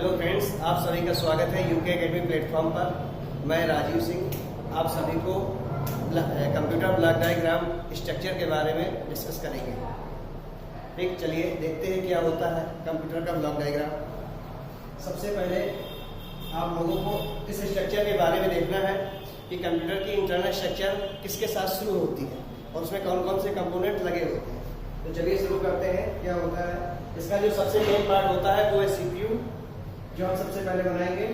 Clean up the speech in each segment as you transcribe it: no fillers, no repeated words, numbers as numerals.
Hello friends, आप सभी का स्वागत है यूके एकेडमी प्लेटफॉर्म पर। मैं राजीव सिंह आप सभी को कंप्यूटर ब्लॉक डायग्राम स्ट्रक्चर के बारे में डिस्कस करेंगे। ठीक, चलिए देखते हैं क्या होता है कंप्यूटर का ब्लॉक डायग्राम। सबसे पहले आप लोगों को इस स्ट्रक्चर के बारे में देखना है कि कंप्यूटर की इंटरनल स्ट्रक्चर किसके साथ शुरू होती है और उसमें कौन कौन से कंपोनेंट लगे होते हैं। तो चलिए शुरू करते हैं। क्या होता है, इसका जो सबसे मेन पार्ट होता है वो है सीपीयू, जो हम सबसे पहले बनाएंगे।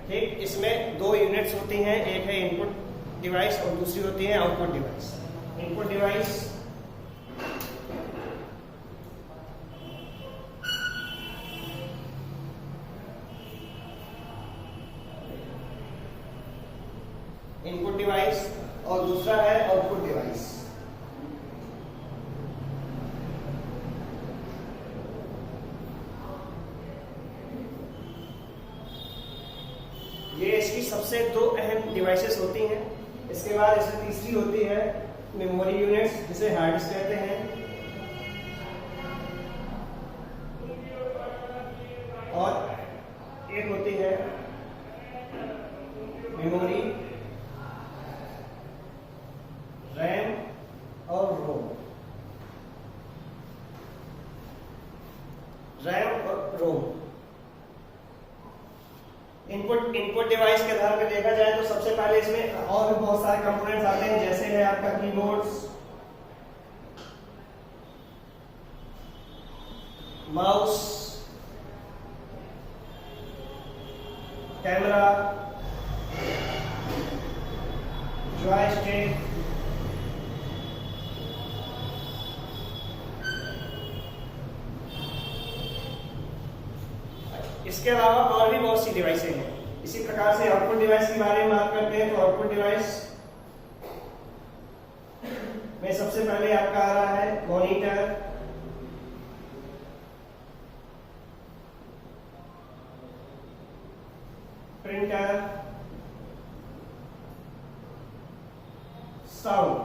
ठीक, इसमें दो यूनिट्स होती हैं, एक है इनपुट डिवाइस और दूसरी होती है आउटपुट डिवाइस। इनपुट डिवाइस और दूसरा है आउटपुट डिवाइस। ये इसकी सबसे दो अहम डिवाइसेस होती हैं। इसके बाद इसमें तीसरी होती है मेमोरी यूनिट्स, जिसे हार्ड डिस्क कहते हैं, और एक होती है मेमोरी, रैम और रोम। रैम और रोम इनपुट डिवाइस के आधार पर देखा जाए तो सबसे पहले इसमें और भी बहुत सारे कंपोनेंट्स आते हैं, जैसे है आपका कीबोर्ड्स, माउस, कैमरा, जॉयस्टिक, इसके अलावा और भी बहुत सी डिवाइसें हैं। इसी प्रकार से आउटपुट डिवाइस के बारे में बात करते हैं तो आउटपुट डिवाइस में सबसे पहले आपका आ रहा है मॉनिटर, प्रिंटर, साउंड।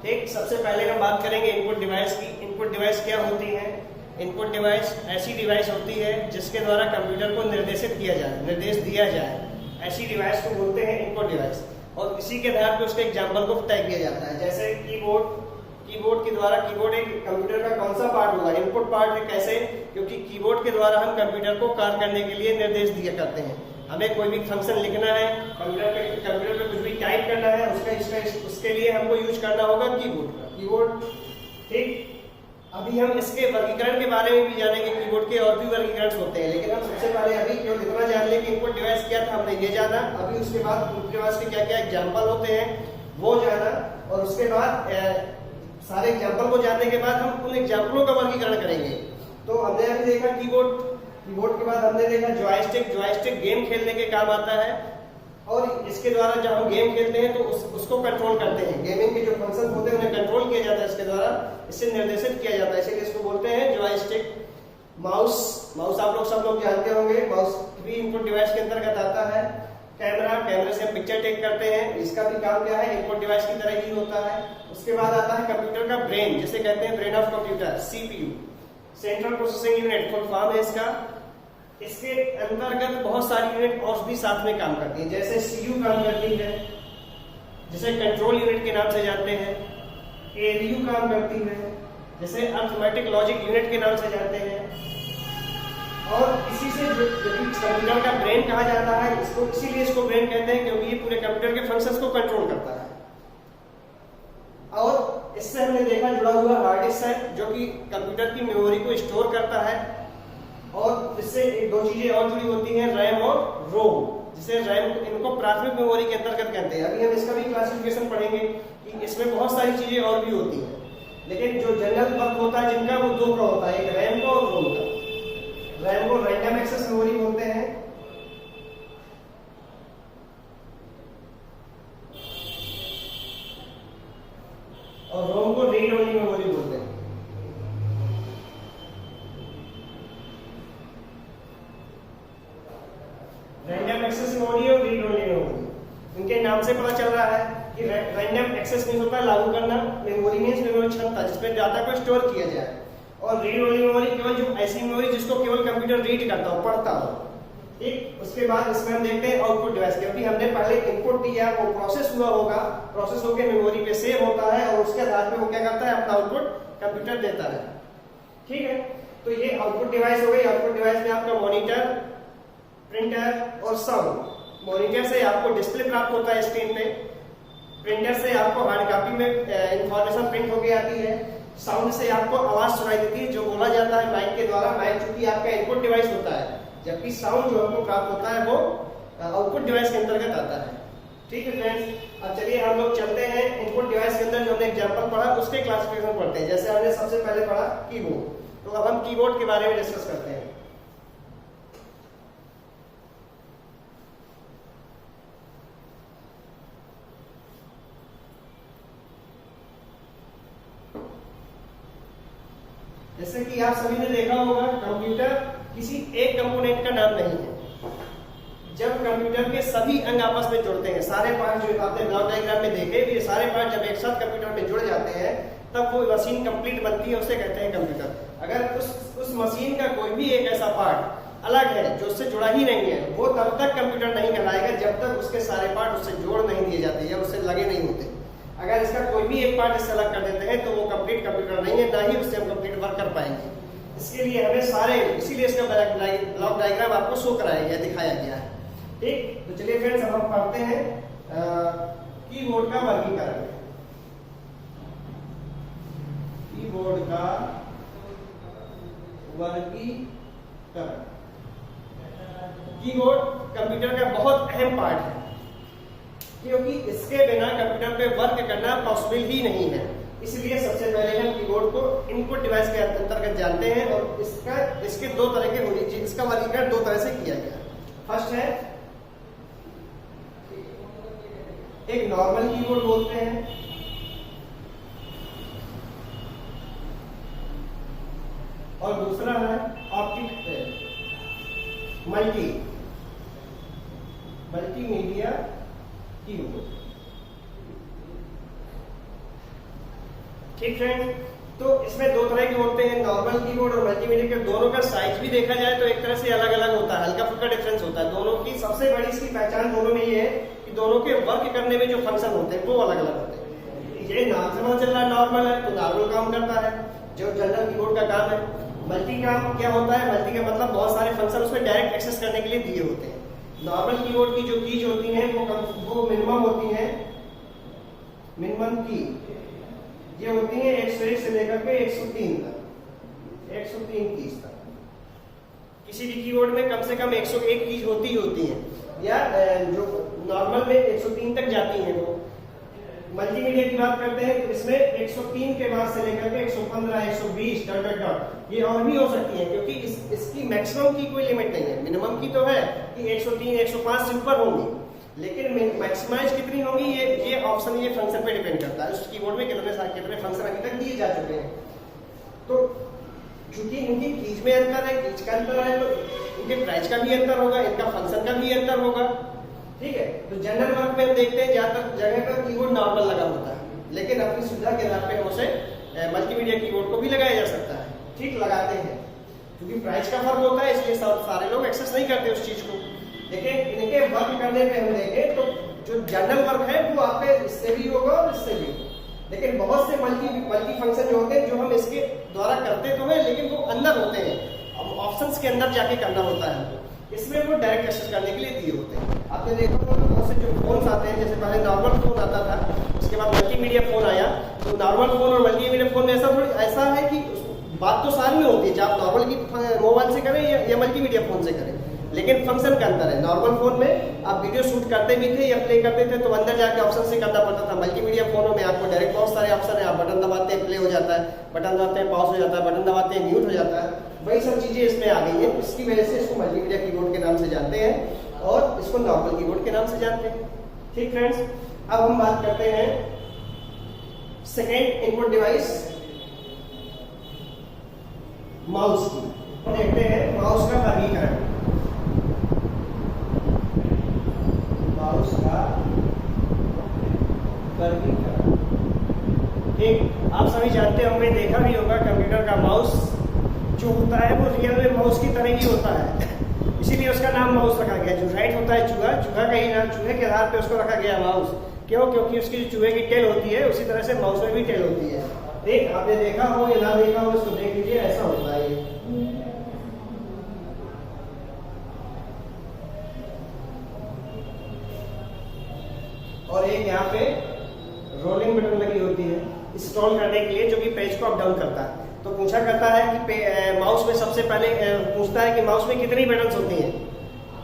ठीक, सबसे पहले हम बात करेंगे इनपुट डिवाइस की। इनपुट डिवाइस क्या होती है? इनपुट डिवाइस ऐसी डिवाइस होती है जिसके द्वारा कंप्यूटर को निर्देशित किया जाए, निर्देश दिया जाए। ऐसी डिवाइस को बोलते हैं इनपुट डिवाइस, और इसी के आधार पर उसके एग्जाम्पल को तय किया जाता है। जैसे कीबोर्ड के द्वारा, कीबोर्ड एक कंप्यूटर का कौन सा पार्ट होगा? इनपुट पार्ट है। कैसे? क्योंकि कीबोर्ड के द्वारा हम कंप्यूटर को कार्य करने के लिए निर्देश दिया करते हैं। हमें कोई भी फंक्शन लिखना है, कंप्यूटर पे कुछ भी टाइप करना है, उसके लिए हमको यूज करना होगा कीबोर्ड। ठीक, अभी हम इसके वर्गीकरण के बारे में भी जानेंगे। कीबोर्ड के और भी वर्गीकरण होते हैं, लेकिन हम सबसे पहले अभी केवल इतना जान लें कि इनपुट डिवाइस क्या था, हमने ये जाना। अभी उसके बाद इनपुट डिवाइस के क्या क्या एग्जाम्पल होते हैं वो जाना, और उसके बाद सारे एग्जाम्पल को जानने के बाद हम उन एग्जाम्पलों का वर्गीकरण करेंगे। तो हमने अभी देखा कीबोर्ड के बाद हमने देखा जॉयस्टिक गेम खेलने के काम आता है, और इसके द्वारा जब हम गेम खेलते हैं तो उसको कंट्रोल करते हैं। गेमिंग के जो फंक्शन होते हैं उन्हें कंट्रोल किया जाता है इसके द्वारा, इससे निर्देशित किया जाता है, इसीलिए इसको बोलते हैं जॉयस्टिक। माउस आप लोग सब लोग जानते होंगे, माउस भी इनपुट डिवाइस के अंतर्गत आता है। कैमरे से हम पिक्चर टेक करते हैं, इसका भी काम क्या है? इनपुट डिवाइस की तरह ही होता है। उसके बाद आता है कंप्यूटर का ब्रेन, जिसे कहते हैं brain of computer, CPU, central processing unit full form है इसका। इसके अंतर्गत बहुत सारी यूनिट और भी साथ में काम करती है, जैसे सीयू काम करती है, जिसे कंट्रोल यूनिट के नाम से जानते हैं। एलयू काम करती है, जिसे अर्थमेटिक लॉजिक यूनिट के नाम से जानते हैं। और इसी से जो कंप्यूटर का ब्रेन कहा जाता है, इसीलिए इसको ब्रेन कहते हैं, क्योंकि ये पूरे कंप्यूटर के फंक्शंस को कंट्रोल करता है। और इससे हमने देखा जुड़ा हुआ हार्ड डिस्क है, जो कि कंप्यूटर की मेमोरी को स्टोर करता है। और इससे एक दो चीजें और जुड़ी होती हैं, रैम और रोम, जिसे रैम, इनको प्राथमिक मेमोरी के अंतर्गत कहते हैं। अभी हम इसका भी क्लासिफिकेशन पढ़ेंगे कि इसमें बहुत सारी चीजें और भी होती हैं, लेकिन जो जनरल वक्त होता है जिनका, वो दो का होता है, एक रैम का और रोम का। रैम को रैंडम एक्सेस मेमोरी बोलते हैं, और रोम को रीड ओनली मेमोरी बोलते हैं। रैंडम एक्सेस मेमोरी और रीड ओनली मेमोरी, इनके नाम से पता चल रहा है कि रैंडम एक्सेस मीन्स होता है लागू करना, मेमोरी मीन्स मेमोरी क्षमता जिसमें डाटा को स्टोर किया जाए, और रीड ओनली मेमोरी केवल जो ऐसी मेमोरी जिसको केवल कंप्यूटर रीड करता हो, पढ़ता हो। ठीक, उसके बाद इसमें हम देखते हैं आउटपुट डिवाइस, क्योंकि हमने पहले इनपुट दिया वो प्रोसेस हुआ होगा, प्रोसेस होकर मेमोरी पे सेव होता है और उसके आधार पे वो क्या करता है, अपना आउटपुट कंप्यूटर देता है। ठीक है, तो ये आउटपुट डिवाइस हो गई। आउटपुट डिवाइस में आपका मॉनिटर, प्रिंटर और साउंड। मॉनिटर से आपको डिस्प्ले प्राप्त होता है स्क्रीन पे, प्रिंटर से आपको हार्ड कॉपी में इंफॉर्मेशन प्रिंट होके आती है, साउंड से आपको आवाज सुनाई देती है जो बोला जाता है माइक के द्वारा। माइक चूंकि आपका इनपुट डिवाइस होता है, जबकि साउंड जो आपको प्राप्त होता है वो आउटपुट डिवाइस के अंतर्गत आता है। ठीक है फ्रेंड्स, अब चलिए हम लोग चलते हैं इनपुट डिवाइस के अंदर जो हमने एग्जांपल पढ़ा उसके क्लासिफिकेशन पढ़ते हैं। जैसे हमने सबसे पहले पढ़ा कीबोर्ड, तो अब हम कीबोर्ड के बारे में डिस्कस करते हैं। जैसे कि आप सभी ने देखा होगा, कंप्यूटर किसी एक कंपोनेंट का नाम नहीं है। जब कंप्यूटर के सभी अंग आपस में जुड़ते हैं, सारे पार्ट जो आपने ब्लॉक डायग्राम में देखे, ये सारे पार्ट जब एक साथ कंप्यूटर में जुड़ जाते हैं तब वो मशीन कंप्लीट बनती है, उसे कहते हैं कंप्यूटर। अगर उस मशीन का कोई भी एक ऐसा पार्ट अलग है जो उससे जुड़ा ही नहीं है, वो तब तक कंप्यूटर नहीं कहलाएगा जब तक उसके सारे पार्ट उससे जोड़ नहीं दिए जाते या उससे लगे नहीं होते। अगर इसका कोई भी एक पार्ट इससे अलग कर देते हैं तो वो कंप्लीट कंप्यूटर नहीं है, ना ही उससे हम कंप्लीट वर्क कर पाएंगे। इसके लिए हमें सारे, इसीलिए इसका ब्लॉक डायग्राम आपको शो कराया गया, दिखाया गया है। ठीक, तो चलिए फ्रेंड्स अब हम पढ़ते हैं कीबोर्ड का वर्गीकरण। कीबोर्ड का वर्गीकरण। कीबोर्ड कंप्यूटर का बहुत अहम पार्ट है, क्योंकि इसके बिना कंप्यूटर पे वर्क करना पॉसिबल ही नहीं है। इसलिए सबसे पहले हम कीबोर्ड को इनपुट डिवाइस के अंतर्गत जानते हैं, और इसके दो तरह के होंगे, इसका वर्गीकरण दो तरह से किया गया। फर्स्ट है एक नॉर्मल कीबोर्ड बोलते हैं, और दूसरा है मल्टीमीडिया कीबोर्ड। ठीक फ्रेंड, तो इसमें दो तरह के होते हैं, नॉर्मल कीबोर्ड और मल्टीमीडिया के। दोनों का साइज भी देखा जाए तो एक तरह से अलग अलग होता है, हल्का फुल्का डिफरेंस होता है दोनों की। सबसे बड़ी इसकी पहचान दोनों में ये है कि दोनों के वर्क करने में जो फंक्शन होते हैं वो अलग अलग होते हैं। ये नाम से पता चल रहा है नॉर्मल है तो नॉर्मल काम करता है, जो जनरल कीबोर्ड का काम है। मल्टी काम क्या होता है, मल्टी का मतलब बहुत सारे फंक्शन उसमें डायरेक्ट एक्सेस करने के लिए दिए होते हैं। नॉर्मल कीबोर्ड की जो कीज होती हैं वो मिनिमम होती हैं, मिनिमम की ये होती है 101 से लेकर के 103 तक, 103 कीज तक। किसी भी कीबोर्ड में कम से कम 101 कीज होती है, या जो नॉर्मल में 103 तक जाती हैं। वो मल्टीमीडिया की बात करते हैं तो इसमें 103 के बाद से लेकर के 115, 120 डॉट डॉट डॉट ये और भी हो सकती है, क्योंकि इसकी मैक्सिमम की कोई लिमिट नहीं है। मिनिमम की तो है कि 103, 105 से ऊपर होंगी, लेकिन मैक्सिमाइज कितनी होंगी ये ऑप्शन, ये फंक्शन पे डिपेंड करता है। उस कीबोर्ड में कितने फंक्शन अभी तक दिए जा चुके हैं। तो चूंकि इनकी कीज में अंतर है, कीज का अंतर है, तो इनके प्राइस का भी अंतर होगा, इनका फंक्शन का भी अंतर होगा। ठीक है, तो जनरल वर्क में हम देखते हैं ज्यादातर जगह पर कीबोर्ड नॉर्मल लगा होता है, लेकिन अपनी सुविधा के आधार पर उसे मल्टीमीडिया कीबोर्ड को भी लगाया जा सकता है। ठीक, लगाते हैं, क्योंकि प्राइस का फर्क होता है इसलिए सारे लोग एक्सेस नहीं करते उस चीज को। लेकिन इनके वर्क करने पे हम देखें तो जो जनरल वर्क है वो आपके इससे भी होगा और इससे भी, लेकिन बहुत से मल्टी फंक्शन जो होते हैं जो हम इसके द्वारा करते तो हैं, लेकिन वो अंदर होते हैं, अब ऑप्शंस के अंदर जाके करना होता है। इसमें वो डायरेक्ट एक्सेस करने के लिए दिए होते हैं। आपने देखा होगा बहुत से जो फोन आते हैं, जैसे पहले नॉर्मल फोन आता था, उसके बाद मल्टीमीडिया फोन आया, तो नॉर्मल फोन और मल्टीमीडिया फोन में ऐसा है कि बात तो सारी में होती है, चाहे आप नॉर्मल की मोबाइल से करें या मल्टीमीडिया फोन से करें, लेकिन फंक्शन का अंतर है। नॉर्मल फोन में आप वीडियो शूट करते भी थे या प्ले करते थे तो अंदर जाके ऑप्शन से करना पड़ता था। मल्टीमीडिया फोनों में आपको डायरेक्ट बहुत सारे ऑप्शन है, आप बटन दबाते हैं प्ले हो जाता है, बटन दबाते हैं पॉज हो जाता है, बटन दबाते हैं म्यूट हो जाता है। वही सब चीजें इसमें आ गई है, इसकी वजह से इसको मल्टीमीडिया कीबोर्ड के नाम से जानते हैं और इसको नॉर्मल कीबोर्ड के नाम से जानते हैं। ठीक फ्रेंड्स, अब हम बात करते हैं सेकेंड इनपुट डिवाइस माउस की। देखते हैं माउस का वर्गीकरण। माउस का वर्गीकरण। ठीक, आप सभी जानते होंगे, देखा भी होगा, कंप्यूटर का माउस जो होता है वो रियल में माउस की तरह ही होता है, इसीलिए उसका नाम माउस रखा गया। जो राइट होता है चूहा, चूहा का ही नाम, चूहे के आधार पे उसको रखा गया माउस। क्यों? क्योंकि उसकी जो चूहे की टेल होती है उसी तरह से माउस में भी टेल होती है। ठीक, आपने देखा हो या ना देखा हो, इसको देख लीजिए, ऐसा होता है ये। और एक यहाँ पे रोलिंग बटन लगी होती है स्क्रॉल करने के लिए, जो कि पेज को अप डाउन करता है। तो पूछा करता है कि माउस में सबसे पहले पूछता है कि माउस में कितनी बटन्स होती हैं।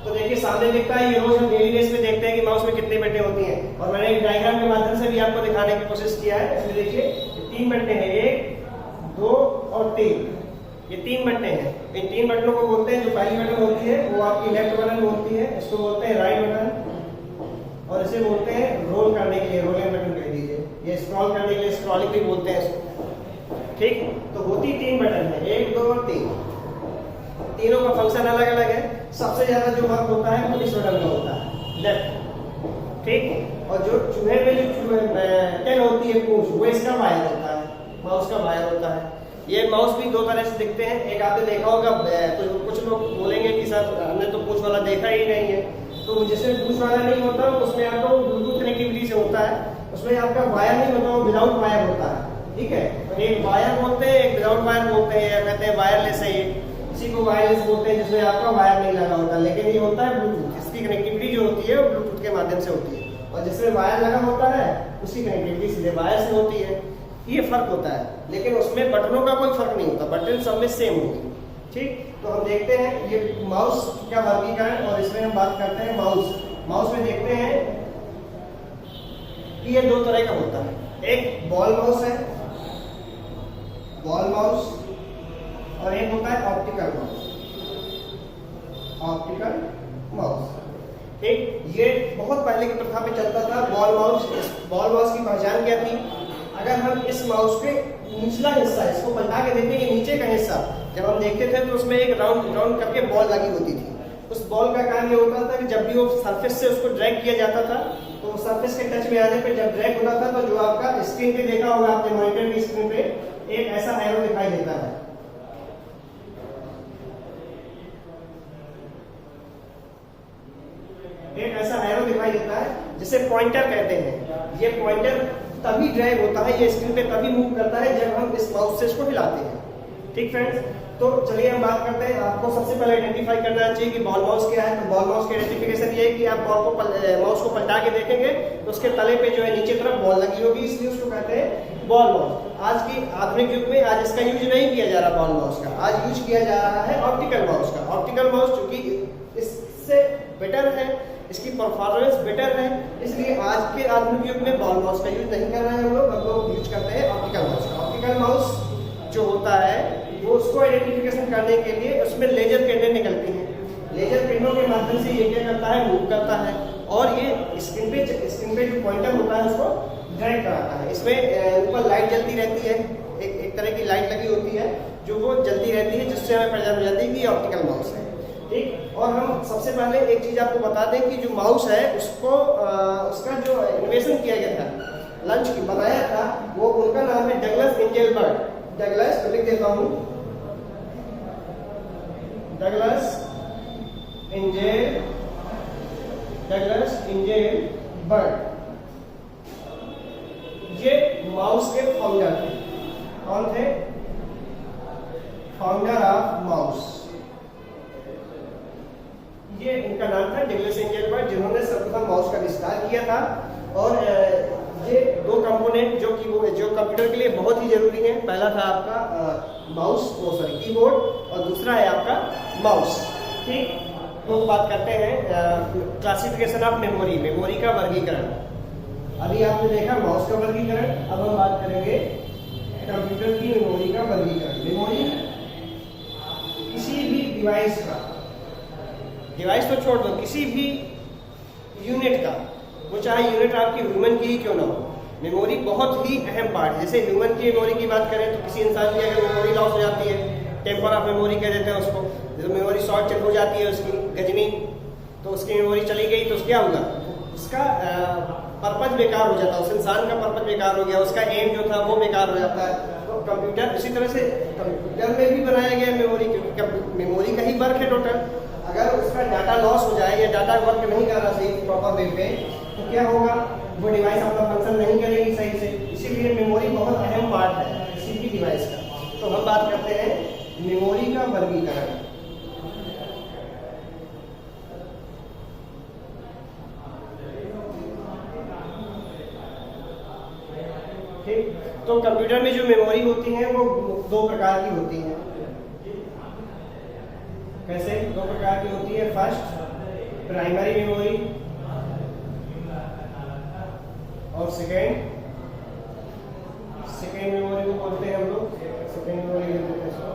तो देखिए सामने लिखता है, ये रोज हम डेली बेस पे देखते हैं कि माउस में कितनी बटनें होती हैं, और मैंने एक डायग्राम के माध्यम से भी आपको दिखाने की कोशिश किया है। इसमें देखिए 3 बटनें हैं, 1, 2 और 3, ये 3 बटनें हैं। इन 3 बटनों को बोलते हैं, जो पहली बटन होती है वो आपकी लेफ्ट बटन होती है, इसको बोलते हैं राइट बटन, और इसे बोलते हैं रोल करने के लिए रोलिंग बटन कह दीजिए। ये स्क्रॉल करने के लिए स्क्रॉलिंग भी बोलते हैं इसको। ठीक, तो होती 3 बटन है, 1, 2 और 3। तीनों का फंक्शन अलग अलग है। सबसे ज्यादा जो वर्क होता है वो इस बटन का होता है, लेफ्ट। ठीक, और जो चूहे में जो टेल होती है पूंछ, वो इसका वायर होता है, माउस का वायर होता है। ये माउस भी 2 तरह से दिखते हैं। एक आपने देखा होगा, कुछ लोग बोलेंगे कि सर हमने तो पूंछ वाला देखा ही नहीं है। तो जिसमें पूंछ वाला नहीं होता उसमें आपको ब्लूटूथ कनेक्टिविटी से होता है, उसमें आपका वायर नहीं होता, वो विदाउट वायर होता है। ठीक है, तो एक वायर बोलते हैं, एक विदाउट वायर बोलते हैं, या कहते हैं वायरलेस है। ये इसी को वायरलेस बोलते हैं, जिसमें आपका वायर नहीं लगा होता, लेकिन ये होता है ब्लूटूथ। इसकी कनेक्टिविटी जो होती है वो ब्लूटूथ के माध्यम से होती है, और जिसमें वायर लगा होता है उसकी कनेक्टिविटी सीधे वायर से होती है। ये फर्क होता है, लेकिन उसमें बटनों का कोई फर्क नहीं होता, बटन सब में सेम होगी। ठीक, तो हम देखते हैं ये माउस का वर्गीकरण, और इसमें हम बात करते हैं माउस। माउस में देखते हैं कि ये 2 तरह का होता है। एक बॉल माउस है, बॉल माउस, और एक होता है ऑप्टिकल माउस, ऑप्टिकल माउस। ठीक, ये बहुत पहले की प्रथा में चलता था बॉल माउस। बॉल माउस की पहचान क्या थी? अगर हम इस माउस के निचला हिस्सा, इसको पलटा के देखते कि नीचे का हिस्सा जब हम देखते थे तो उसमें एक राउंड करके बॉल लगी होती थी। उस बॉल का काम ये होता था कि जब भी वो सरफेस से उसको ड्रैग किया जाता था, तो सरफेस के टच में आने पर जब ड्रैग होता था, तो जो आपका स्क्रीन पे देखा होगा आपने, मॉनिटर की स्क्रीन पे एक ऐसा एरो दिखाई देता है। एक ऐसा एरो दिखाई देता है जिसे पॉइंटर कहते हैं। ये पॉइंटर तभी ड्रैग होता है, ये स्क्रीन पे तभी मूव करता है जब हम इस माउस से इसको हिलाते हैं। ठीक फ्रेंड्स, तो चलिए हम बात करते हैं। आपको सबसे पहले आइडेंटिफाई करना चाहिए कि बॉल माउस क्या है। तो बॉल माउस की आइडेंटिफिकेशन ये है कि आप माउस को पलटा के देखेंगे तो उसके तले पे जो है नीचे तरफ बॉल लगी होगी, इसलिए उसको कहते हैं बॉल माउस। आज की आधुनिक युग में आज इसका यूज नहीं किया जा रहा बॉल माउस का, आज यूज किया जा रहा है ऑप्टिकल माउस का। ऑप्टिकल माउस चूंकि इससे बेटर है, इसकी परफॉर्मेंस बेटर है, इसलिए आज के आधुनिक युग में बॉल माउस का यूज नहीं कर रहे हैं हम लोग यूज करते हैं ऑप्टिकल माउस का। ऑप्टिकल माउस जो होता है वो उसको आइडेंटिफिकेशन करने के लिए उसमें लेजर किरणें निकलती हैं। लेजर किरणों के माध्यम से ये क्या करता है, मूव करता है, और ये स्क्रीन पे जो पॉइंटर होता है उसको ड्रैग कराता है। इसमें ऊपर लाइट जलती रहती है, एक तरह की लाइट लगी होती है जो वो जलती रहती है, जिससे हमें पहचान हो जाती है कि ऑप्टिकल माउस है। ठीक, और हम सबसे पहले एक चीज आपको बता दें कि जो माउस है उसको उसका जो इन्वेंशन किया गया था, लंच की बनाया था, वो उनका नाम है डगलस एंजेलबर्ट। डगलस लिख देता हूं, डगलस एंजेलबर्ट। ये माउस के फाउंडर थे। कौन थे? Founder of mouse. ये इनका नाम था डगलस एंजेलबर्ट, जिन्होंने सर्वप्रथम माउस का आविष्कार किया था। और ये 2 कंपोनेंट जो कंप्यूटर के लिए बहुत ही जरूरी है, पहला था आपका कीबोर्ड, और दूसरा है आपका माउस। ठीक, तो बात करते हैं क्लासिफिकेशन ऑफ मेमोरी का वर्गीकरण। अभी आपने देखा माउस का वर्गीकरण, अब हम बात करेंगे कंप्यूटर की मेमोरी का वर्गीकरण। मेमोरी किसी भी डिवाइस तो छोड़ दो, किसी भी यूनिट का, वो चाहे यूनिट आपकी ह्यूमन की ही क्यों ना हो, मेमोरी बहुत ही अहम पार्ट है। जैसे ह्यूमन की मेमोरी की बात करें तो किसी इंसान की अगर मेमोरी लॉस हो जाती है, टेम्पर ऑफ मेमोरी कह देते हैं उसको, जैसे मेमोरी शॉर्ट हो जाती है उसकी गजनी, तो उसकी मेमोरी चली गई तो क्या होगा, उसका पर्पज बेकार हो जाता है, उस इंसान का पर्पज बेकार हो गया, उसका एम जो था वो बेकार हो जाता है। तो कंप्यूटर इसी तरह से कंप्यूटर में भी बनाया गया मेमोरी, क्योंकि मेमोरी का ही वर्क है टोटल। अगर उसका डाटा लॉस हो जाए या डाटा वर्क नहीं कर रहा सही प्रॉपर वे पे, तो क्या होगा, वो डिवाइस अपना फंक्शन नहीं करेगी सही से। इसीलिए मेमोरी बहुत अहम पार्ट है किसी भी डिवाइस का। तो हम बात करते हैं मेमोरी का वर्गीकरण। ठीक, तो कंप्यूटर में जो मेमोरी होती है वो दो प्रकार की होती है। कैसे? दो प्रकार की होती है। फर्स्ट, प्राइमरी मेमोरी, और सेकेंड मेमोरी को बोलते हैं हम लोग, सेकेंड मेमोरी बोलते हैं इसको।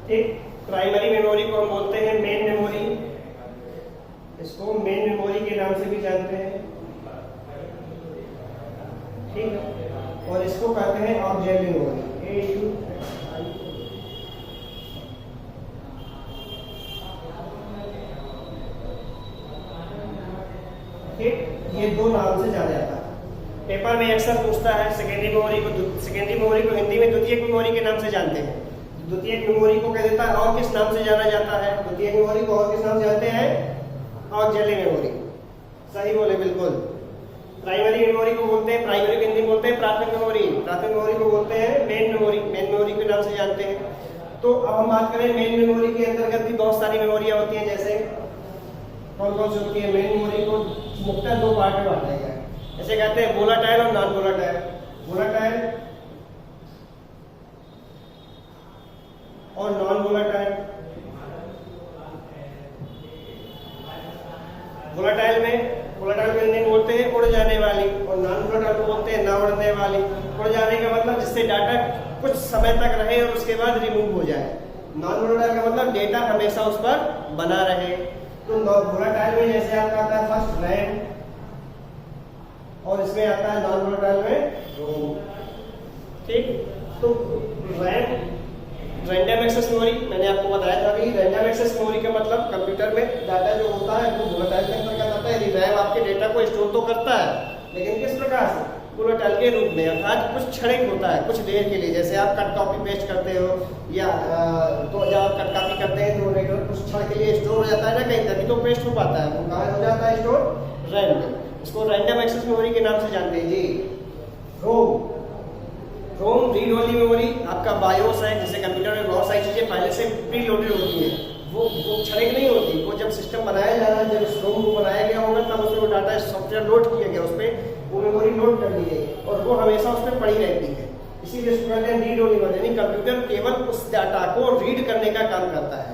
ठीक, प्राइमरी मेमोरी को हम बोलते हैं मेन मेमोरी, इसको मेन मेमोरी के नाम से भी जानते हैं। ठीक है, और इसको कहते हैं ऑक्सिलरी मेमोरी, ठीक, ये दो नाम से जाना जाता है। पेपर में अक्सर पूछता है सेकेंडरी मेमोरी को हिंदी में द्वितीयक मेमोरी के नाम से जानते हैं। द्वितीयक मेमोरी को कह देता है और किस नाम से जाना जाता है? द्वितीयक मेमोरी को और किस नाम से जानते हैं? Auxiliary memory. सही बोले, बिल्कुल। प्राइमरी मेमोरी को बोलते हैं, प्राइमरी को हिंदी में बोलते हैं प्राथमिक मेमोरी, प्राथमिक मेमोरी को बोलते हैं मेन मेमोरी, मेन मेमोरी के नाम से जानते हैं। तो अब हम बात करें मेन मेमोरी के अंतर्गत भी बहुत सारी मेमोरियां होती हैं। जैसे कौन कौन सी होती है? मेन मेमोरी को मुख्यतः दो पार्ट में बांटा गया है। जैसे कहते हैं वोलाटाइल और नॉन वोलाटाइल। वोलाटाइल और नॉन वोलाटाइल। वोलाटाइल में हिंदी में बोलते हैं उड़ जाने वाली, और नॉन वोलाटाइल को बोलते हैं ना उड़ने वाली। उड़ जाने का मतलब जिससे डाटा कुछ समय तक रहे और उसके बाद रिमूव हो जाए। नॉन वोलाटाइल का मतलब डेटा हमेशा उस पर बना रहे। तो वोलाटाइल में जैसे आपका आता है फर्स्ट रैम, और इसमें आता है नॉन वोलाटाइल में रोम। ठीक, तो रैम रैंडम एक्सेस मेमोरी, मैंने आपको बताया था कि रैंडम एक्सेस मेमोरी का मतलब कंप्यूटर में डाटा जो होता है वो वोलाटाइल के अंतर्गत आता है। रैम आपके डेटा को स्टोर तो करता है, लेकिन किस प्रकार से? वोलाटाइल के रूप में, अर्थात कुछ क्षणिक होता है, कुछ देर के लिए। जैसे आप कट कॉपी पेस्ट करते हो, या तो जब आप कट कॉपी करते हैं तो नेटवर्क कुछ क्षण के लिए स्टोर हो जाता है ना कहीं, तभी तो पेस्ट हो पाता है। वो कहाँ हो जाता है स्टोर? रैम में। इसको रैंडम एक्सेस मेमोरी के नाम से जानते हैं जी। रोम रीड ओनली मेमोरी, आपका बायोस है, जैसे कंप्यूटर में बहुत सारी चीजें पहले से प्री लोडेड होती हैं, वो क्षणिक नहीं होती। वो जब सिस्टम बनाया जा रहा है, जब रोम को बनाया गया होगा, तब उसमें वो डाटा सॉफ्टवेयर लोड किया गया, उस पर वो मेमोरी लोड कर दी गई और वो हमेशा उस पर पड़ी रहती है। इसीलिए इसको कहते हैं रीड ओनली मेमोरी, यानी कंप्यूटर केवल उस डाटा को रीड करने का काम करता है।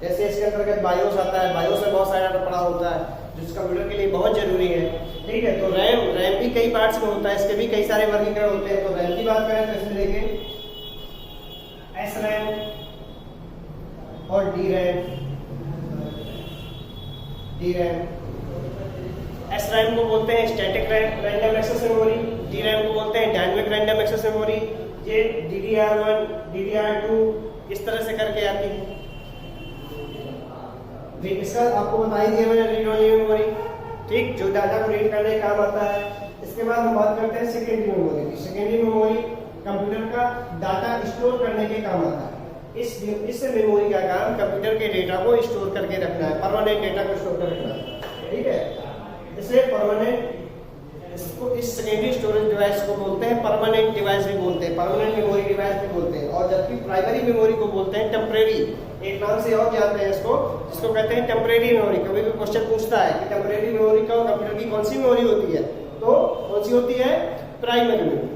जैसे इसके अंतर्गत बायोस आता है, बायोस में बहुत सारा डाटा पड़ा होता है जो कंप्यूटर के लिए बहुत जरूरी है। ठीक है, तो रैम भी कई पार्ट्स में होता है, इसके भी कई सारे वर्गीकरण होते हैं। तो रैम की बात करें तो इसमें देखिए एस रैम और डी रैम। एस रैम को बोलते हैं static random access memory, D RAM को बोलते हैं डायनेमिक रैंडम एक्सेस मेमोरी। ये DDR1, DDR2 इस तरह से करके आती है। इसका आपको बता ही दिया मैंने, रीड ओनली मेमोरी। ठीक, जो डाटा को रीड करने का काम आता है। इसके बाद हम बात करते हैं सेकेंडरी मेमोरी की। सेकेंडरी मेमोरी कंप्यूटर का डाटा स्टोर करने के काम आता है। इस मेमोरी का काम कंप्यूटर के डेटा को स्टोर करके रखना है, परमानेंट डेटा को स्टोर कर रखना है। ठीक है, इसे परमानेंट, इसको इस सेकेंडरी स्टोरेज डिवाइस को बोलते हैं परमानेंट डिवाइस भी बोलते हैं, परमानेंट मेमोरी डिवाइस भी बोलते हैं। और जबकि प्राइमरी मेमोरी को बोलते हैं टेम्परेरी, एक नाम से और जानते हैं इसको, जिसको कहते हैं टेम्परेरी मेमोरी। कभी भी क्वेश्चन पूछता है कि टेम्परेरी मेमोरी का कंप्यूटर की कौन सी मेमोरी होती है, तो कौन सी होती है? Primary memory.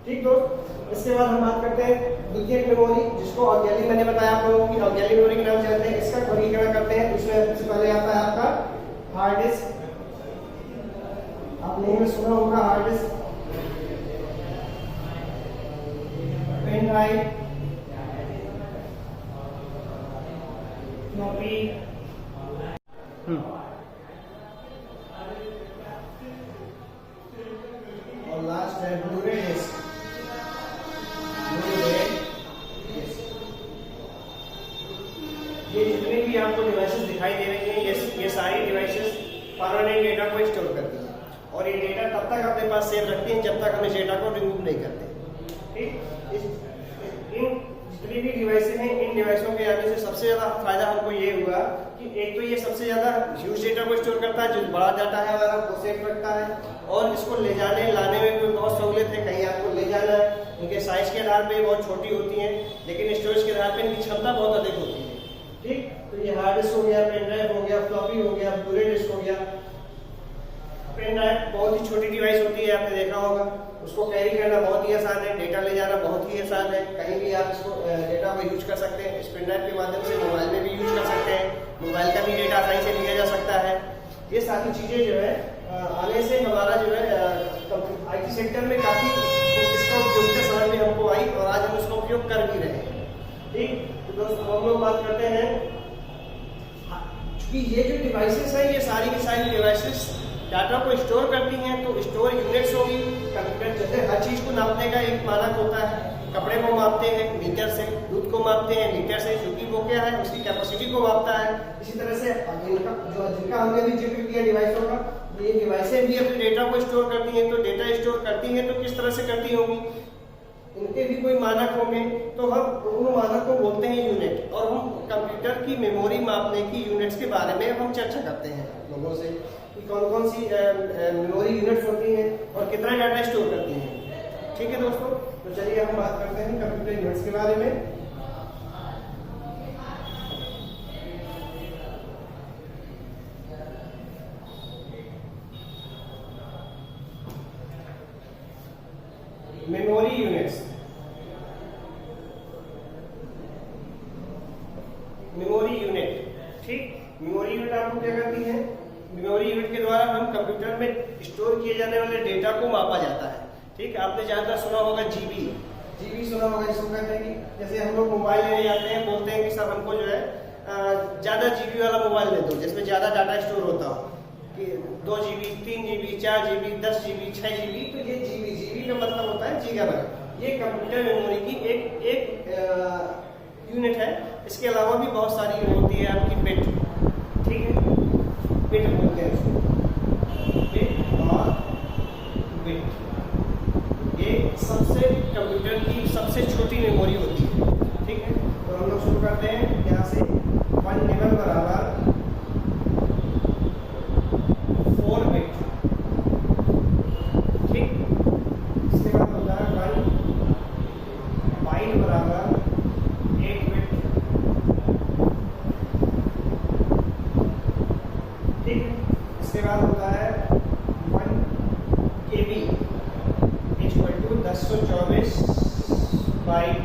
ठीक दोस्त, इसके बाद हम बात करते हैं द्वितीयक मेमोरी, जिसको ऑक्सिलरी मैंने बताया आप लोगों की, ऑक्सिलरी मेमोरी के नाम से जानते हैं। इसका वर्गीकरण करते हैं। इसमें सबसे पहले आता है आपका हार्ड डिस्क, आपने में सुना होगा hard disk, pen drive, floppy, और लास्ट है ब्लूरे डिस्क। ये जितने भी आपको डिवाइसेस दिखाई दे रही हैं, ये सारी डिवाइसेस परमानेंट डेटा को स्टोर करती हैं और ये डेटा तब तक अपने पास सेव रखती हैं जब तक हम इस डेटा को रिमूव नहीं करते। ठीक, इन जितनी भी डिवाइसेस हैं, इन डिवाइसों के आने से सबसे ज्यादा फायदा हमको ये हुआ कि एक तो ये सबसे ज्यादा ह्यूज डेटा को स्टोर करता है, जो बड़ा डाटा है हमारा वो सेव रखता है, और इसको ले जाने लाने में भी बहुत सहूलियत है। कहीं आपको ले जाना है, इनके साइज के आधार पे बहुत छोटी होती हैं, लेकिन स्टोरेज के आधार पे इनकी क्षमता बहुत अधिक होती है। ठीक, तो ये हार्ड डिस्क हो गया, पेन ड्राइव हो गया, फ्लॉपी हो गया, ब्लूरे डिस्क हो गया। पेन ड्राइव बहुत ही छोटी डिवाइस होती है, आपने देखा होगा, उसको कैरी करना बहुत ही आसान है, डेटा ले जाना बहुत ही आसान है, कहीं भी आप इसको डेटा को यूज कर सकते हैं। इस पेन ड्राइव के माध्यम से मोबाइल में भी यूज कर सकते हैं, मोबाइल का भी डेटा आसानी से लिया जा सकता है। ये सारी चीजें जो है आने से हमारा जो है IT सेक्टर में काफी इसका उपयोगिता समझ में हमको आई और आज हम उसका उपयोग कर भी रहे हैं। ठीक, तो दोस्तों हम लोग बात करते हैं कि ये जो डिवाइसेस है, ये सारी की सारी डिवाइसेस डाटा को स्टोर करती हैं, तो स्टोर यूनिट्स होगी। कंप्यूटर जैसे हर चीज को नापने का एक मानक होता है, कपड़े को मापते हैं मीटर से, दूध को मापते हैं लीटर से, क्योंकि वो क्या है उसकी कैपेसिटी को मापता है। इसी तरह से जिनका हमने भी जिक्र किया डिवाइसों का, ये डिवाइसें भी अपने डेटा को स्टोर करती हैं। तो डेटा स्टोर करती हैं तो किस तरह से करती होंगी, इनके भी कोई मानक होंगे, तो हम उन मानक को बोलते हैं यूनिट। और हम कंप्यूटर की मेमोरी मापने की यूनिट्स के बारे में हम चर्चा करते हैं लोगों से कि कौन कौन सी मेमोरी यूनिट्स होती हैं और कितना डाटा स्टोर करती हैं। ठीक है दोस्तों, तो चलिए हम बात करते हैं कंप्यूटर यूनिट्स के बारे में। Memory units, memory unit. ठीक, मेमोरी यूनिट आपको क्या करती है, मेमोरी यूनिट के द्वारा हम कंप्यूटर में स्टोर किए जाने वाले डेटा को मापा जाता है। ठीक, आपने ज्यादा सुना होगा जीबी, जीबी सुना होगा, जिसको कहते हैं कि जैसे हम लोग मोबाइल लेने जाते हैं, बोलते हैं कि सर हमको जो है ज्यादा जीबी वाला मोबाइल दे दो जिसमें ज्यादा डाटा स्टोर होता हो, कि 2 GB, 3 GB, 4 GB, 10 GB, 6 GB। तो ये जीबी, जीबी का मतलब होता है गीगाबाइट। ये कंप्यूटर मेमोरी की एक यूनिट है। इसके अलावा भी बहुत सारी यूनिट होती है आपकी बिट। ठीक है, बिट बोलते हैं इसको, बिट और बिट। ये सबसे कंप्यूटर की सबसे छोटी मेमोरी होती है। ठीक है, तो हम लोग शुरू करते हैं यहाँ से। 1 निबल बराबर 4 बिट। ठीक, इसके बाद होता है 1 बाइट बराबर 8 बिट। ठीक, इसके बाद होता है 1 KB equal to 1024 byte.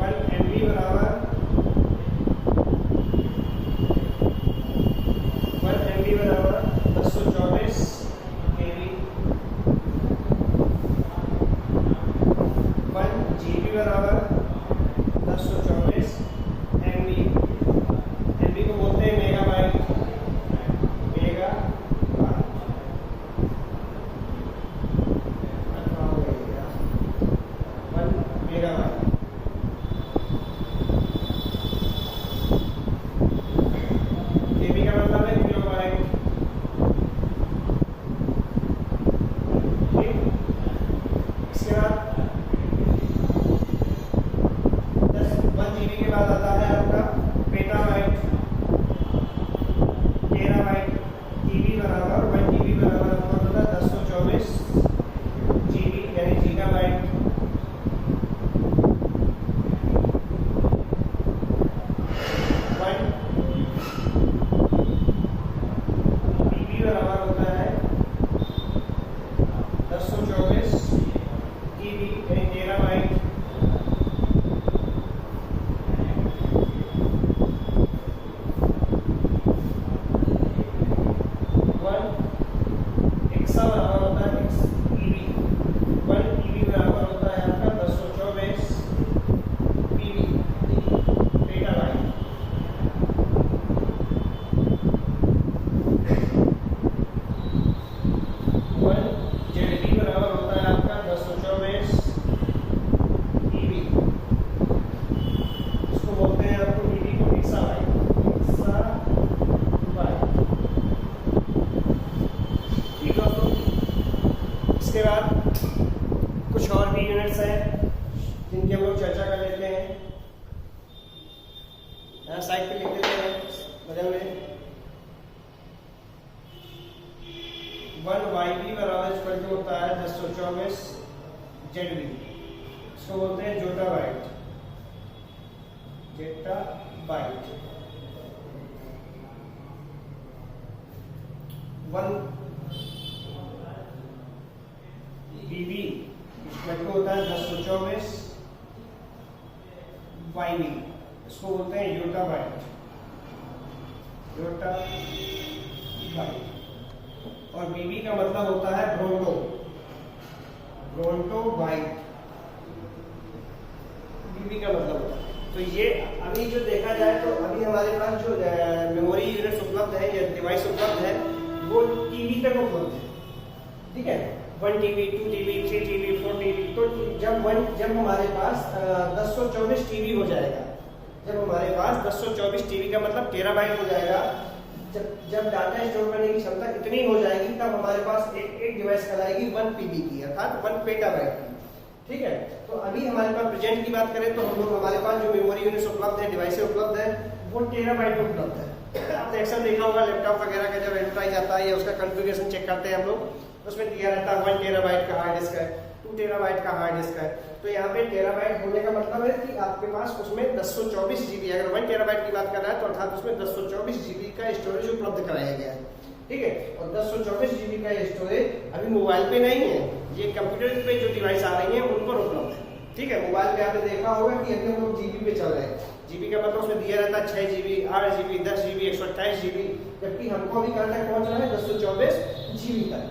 1 MB बराबर 1 MB बराबर 1024 KB। 1 GB बराबर 1024 MB। MB को बोलते हैं मेगाबाइट, मेगाबाइट। 1 मेगाबाइट। KB का मतलब है किलोबाइट। ठीक, इसके बाद 1 GB के बाद आता है आपका यहाँ साइड पे लिख देते हैं बगल में 1YB बराबर इक्वल टू होता है 1024 ZB। इसको बोलते हैं yotta byte, zetta byte. 1BB equal to होता है 1024 YB। इसको बोलते हैं योटा बाइट, योटा बाइट। और बीबी का मतलब होता है ब्रोंटो, ब्रोंटो बाइट, बीबी का मतलब होता है। तो ये अभी जो देखा जाए तो अभी हमारे पास जो मेमोरी यूनिट्स उपलब्ध है या डिवाइस उपलब्ध है वो टीबी तक उपलब्ध है, ठीक है। 1 TB, 2 TB, 3 TB, 4 TB। तो जब हमारे पास 1024 TB हो जाएगा, जब हमारे पास 1024 TB का मतलब टेराबाइट हो जाएगा, जब डाटा स्टोर करने की क्षमता इतनी हो जाएगी तब हमारे पास एक डिवाइस कहलाएगी 1 PB की, अर्थात 1 पेटाबाइट की, ठीक है। तो अभी हमारे पास प्रेजेंट की बात करें तो हम लोग हमारे पास जो मेमोरी यूनिट्स उपलब्ध है, डिवाइसेस उपलब्ध है, वो टेराबाइट में उपलब्ध है। आपने अक्सर देखा होगा लैपटॉप वगैरह का जब एंटरप्राइज आता है या उसका कॉन्फ़िगरेशन चेक करते हैं हम लोग, उसमें दिया रहता है 1 टेराबाइट का हार्ड डिस्क है, 2 टेराबाइट का हार्ड डिस्क है। तो यहाँ पे टेराबाइट होने का मतलब है कि आपके पास उसमें 1024 GB, अगर 1 टेराबाइट की बात कर रहा है तो अर्थात उसमें 1024 GB का स्टोरेज उपलब्ध कराया गया है, ठीक है। और 1024 GB का स्टोरेज अभी मोबाइल पे नहीं है, ये कंप्यूटर पे जो डिवाइस आ रही है उन पर उपलब्ध है, ठीक है। मोबाइल पे आपने देखा होगा कि अभी हम लोग GB पे चल रहे हैं। GB का मतलब उसमें दिया रहता है 6 GB, 8 GB, 10 GB, 128 GB, जबकि हमको अभी कहाँ तक पहुंचना है 1024 GB तक।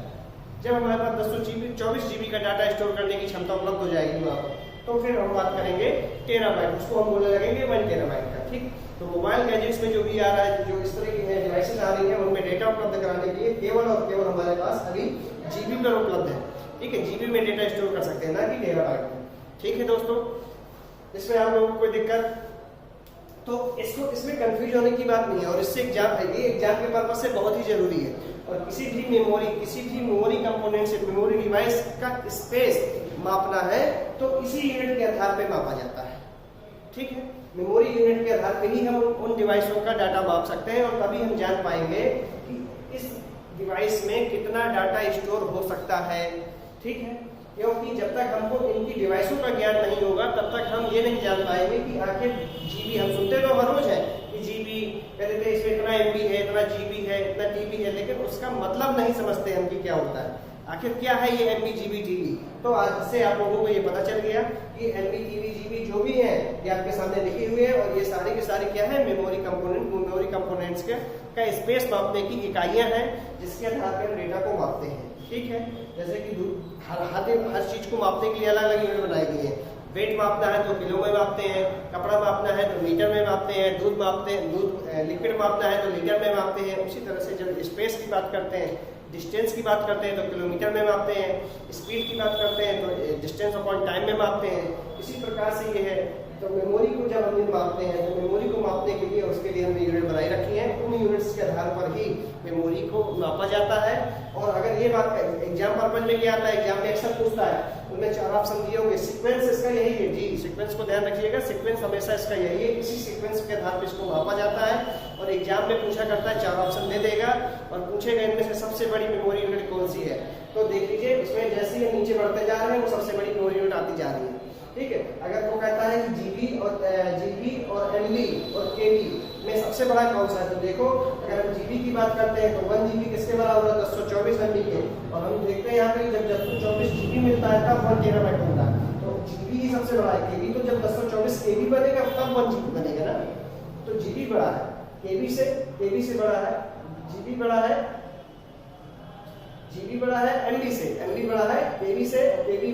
जब हमारे पास 1024 GB का डाटा स्टोर करने की क्षमता उपलब्ध हो जाएगी वहाँ पर, तो फिर हम बात करेंगे टेराबाइट, उसको हम बोलने लगेंगे 1 टेराबाइट का, ठीक। तो मोबाइल गैजेट्स में जो भी आ रहा है, जो इस तरह की डिवाइसेस आ रही है उनमें डेटा उपलब्ध कराने के लिए केवल और केवल हमारे पास अभी GB पर उपलब्ध है, ठीक है। GB में डेटा स्टोर कर सकते हैं, ना कि टेराबाइट में, ठीक है दोस्तों। इसमें आप लोगों को कोई दिक्कत तो इसमें कंफ्यूज होने की बात नहीं है। और इससे एग्जाम के पर्पज से बहुत ही जरूरी है। और किसी भी मेमोरी कंपोनेंट से मेमोरी डिवाइस का स्पेस मापना है तो इसी यूनिट के आधार पे मापा जाता है, ठीक है। मेमोरी यूनिट के आधार पे ही हम उन डिवाइसों का डाटा माप सकते हैं और तभी हम जान पाएंगे कि इस डिवाइस में कितना डाटा स्टोर हो सकता है, ठीक है। क्योंकि जब तक हमको इनकी डिवाइसों का ज्ञान नहीं होगा तब तक हम ये नहीं जान पाएंगे कि आखिर GB, हम सुनते तो हर रोज है कि GB कहते थे इसमें इतना MB है, इतना GB है, इतना TB है, लेकिन उसका मतलब नहीं समझते हम कि क्या होता है, आखिर क्या है ये MB, GB, TB। तो आज से आप लोगों को ये पता चल गया कि MB, TB, GB जो भी है ये आपके सामने लिखी हुई है और ये सारी की सारी क्या है, मेमोरी कंपोनेंट्स का स्पेस मापने की इकाइयां हैं जिसके आधार पर डेटा को मापते हैं, ठीक है। जैसे कि हर चीज को मापने के लिए अलग अलग यूनिट बनाई गई है। वेट मापना है तो किलो में मापते हैं, कपड़ा मापना है तो मीटर में मापते हैं, लिक्विड मापना है तो लीटर में मापते हैं। उसी तरह से जब स्पेस की बात करते हैं, डिस्टेंस की बात करते हैं तो किलोमीटर में मापते हैं, स्पीड की बात करते हैं तो डिस्टेंस अपॉन टाइम में मापते हैं। इसी प्रकार से ये है। तो मेमोरी को जब हम मापते हैं तो मेमोरी को मापने के लिए उसके लिए हमने यूनिट बनाई रखी है, उन यूनिट्स के आधार पर ही मेमोरी को मापा जाता है। और अगर ये बात एग्जाम पर्पज में क्या आता है, एग्जाम में अक्सर पूछता है, उनमें 4 ऑप्शन दिए होंगे, सीक्वेंस इसका यही है जी, सीक्वेंस को ध्यान रखिएगा, सीक्वेंस हमेशा इसका यही है, इसी सीक्वेंस के आधार पर इसको मापा जाता है। और एग्जाम में पूछा करता है, 4 ऑप्शन दे देगा और पूछेगा इनमें से सबसे बड़ी मेमोरी यूनिट कौन सी है। तो देख लीजिए इसमें जैसे ही नीचे बढ़ते जा रहे हैं वो सबसे बड़ी मेमोरी यूनिट आती जा रही है, ठीक है। अगर वो कहता है कि GB और MB और KB में सबसे बड़ा कौन सा है, तो देखो अगर हम GB की बात करते हैं तो 1 GB किसके बराबर है, 1024 MB के। और हम देखते हैं यहाँ पे जब 1024 GB मिलता है तब 1 टेराबाइट बनता है, तो GB ही सबसे बड़ा है। KB तो जब 1024 KB बनेगा तब 1 GB बनेगा ना, तो GB बड़ा है, KB से बड़ा है, GB बड़ा है, GB बड़ा है MB से, MB बड़ा है KB से, KB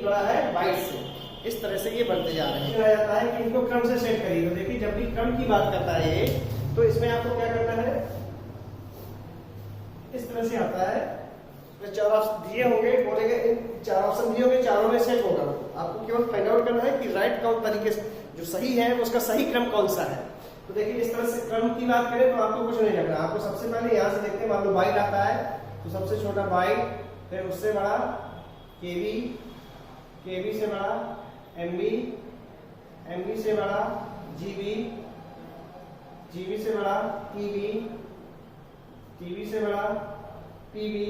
बड़ा है बाइट से। इस तरह से ये बढ़ते जा रहे हैं। कहा जाता है कि इनको क्रम से सेट करिए। तो देखिए जब भी क्रम की बात करता है ये, तो इसमें आपको क्या करना है, इस तरह से आता है। तो 4 ऑप्शन दिए होंगे, बोलेंगे इन 4 ऑप्शन दिए होंगे, चारों में सेट होगा। आपको केवल फाइंड आउट करना है कि राइट काउंट तरीके से जो सही है उसका सही क्रम कौन सा है। तो देखिए इस तरह से क्रम की बात करें तो आपको कुछ नहीं लगना। आपको सबसे पहले यहाँ से देखते हैं, मान लो बाइट आता है तो सबसे छोटा बाइट, फिर उससे बड़ा KB से बड़ा MB से बड़ा जीबी, जीबी से बड़ा टीबी, टीबी से बड़ा पीबी,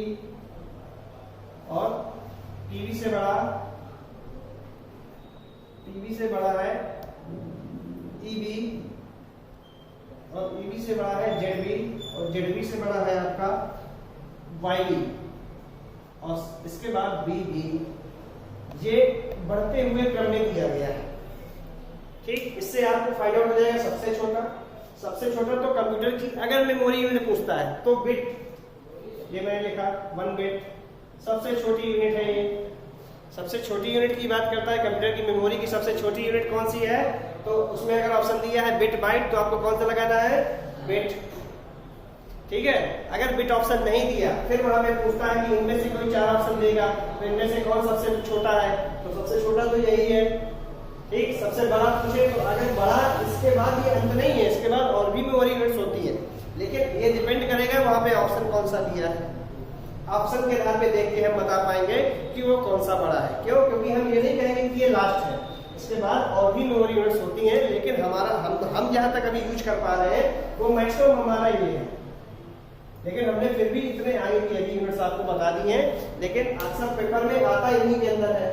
और पीबी से बड़ा, पीबी से बड़ा है ईबी, और ईबी से बड़ा है जेडबी, और जेडबी से बड़ा है आपका वाईबी, और इसके बाद बीबी। ये बढ़ते हुए क्रम में दिया गया है। ठीक, इससे आपको फाइंड आउट हो जाएगा सबसे छोटा। सबसे छोटा तो कंप्यूटर की अगर मेमोरी यूनिट पूछता है तो बिट, ये मैंने लिखा 1 बिट सबसे छोटी यूनिट है। ये सबसे छोटी यूनिट की बात करता है कंप्यूटर की मेमोरी की। सबसे छोटी यूनिट कौन सी है? तो उसमें अगर ऑप्शन दिया है बिट बाइट तो आपको कौन सा लगाना है? बिट। ठीक है, अगर बिट ऑप्शन नहीं दिया फिर वहां पे पूछता है कि इनमें से कोई 4 ऑप्शन देगा तो इनमें से कौन सबसे छोटा है? तो सबसे छोटा तो यही है। ठीक, सबसे बड़ा पूछे तो अगर बड़ा, इसके बाद ये अंत नहीं है, इसके बाद और भी मेमोरी यूनिट्स होती है, लेकिन ये डिपेंड करेगा वहां पे ऑप्शन कौन सा दिया है। ऑप्शन के आधार पे देख के हम बता पाएंगे कि वो कौन सा बड़ा है। क्यों? क्योंकि हम ये नहीं कहेंगे कि ये लास्ट है, इसके बाद और भी मेमोरी यूनिट्स होती हैं, लेकिन हमारा हम जहां तक अभी यूज कर पा रहे हैं वो मैक्सिमम हमारा ये है। लेकिन हमने फिर भी इतने आगे की अभी यूनिट्स आपको बता दी हैं, लेकिन अक्सर पेपर में आता इन्हीं के अंदर है।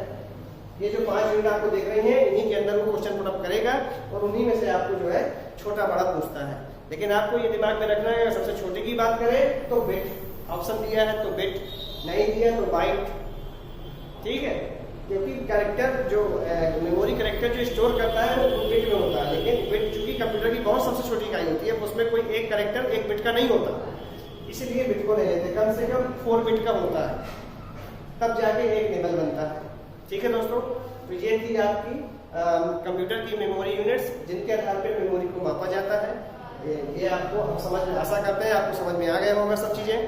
ये जो 5 यूनिट आपको देख रही हैं इन्हीं के अंदर वो क्वेश्चन पुट अप करेगा और उन्हीं में से आपको जो है छोटा बड़ा पूछता है। लेकिन आपको ये दिमाग में रखना है, सबसे छोटे की बात करें तो बिट, ऑप्शन दिया है तो बिट, नहीं दिया तो बाइट। ठीक है, क्योंकि कैरेक्टर जो मेमोरी कैरेक्टर जो स्टोर करता है वो बिट में होता है, लेकिन बिट चूंकि कंप्यूटर की बहुत सबसे छोटी इकाई होती है, उसमें कोई एक कैरेक्टर 1 बिट का नहीं होता, इसलिए बिट को ले लेते। कम से कम 4 बिट का होता है, तब जाके एक निबल बनता है। ठीक है दोस्तों, तो ये थी आपकी कंप्यूटर की मेमोरी यूनिट्स जिनके आधार पर मेमोरी को मापा जाता है। ये आपको समझ में, आशा करते हैं आपको समझ में आ गया होगा सब चीजें।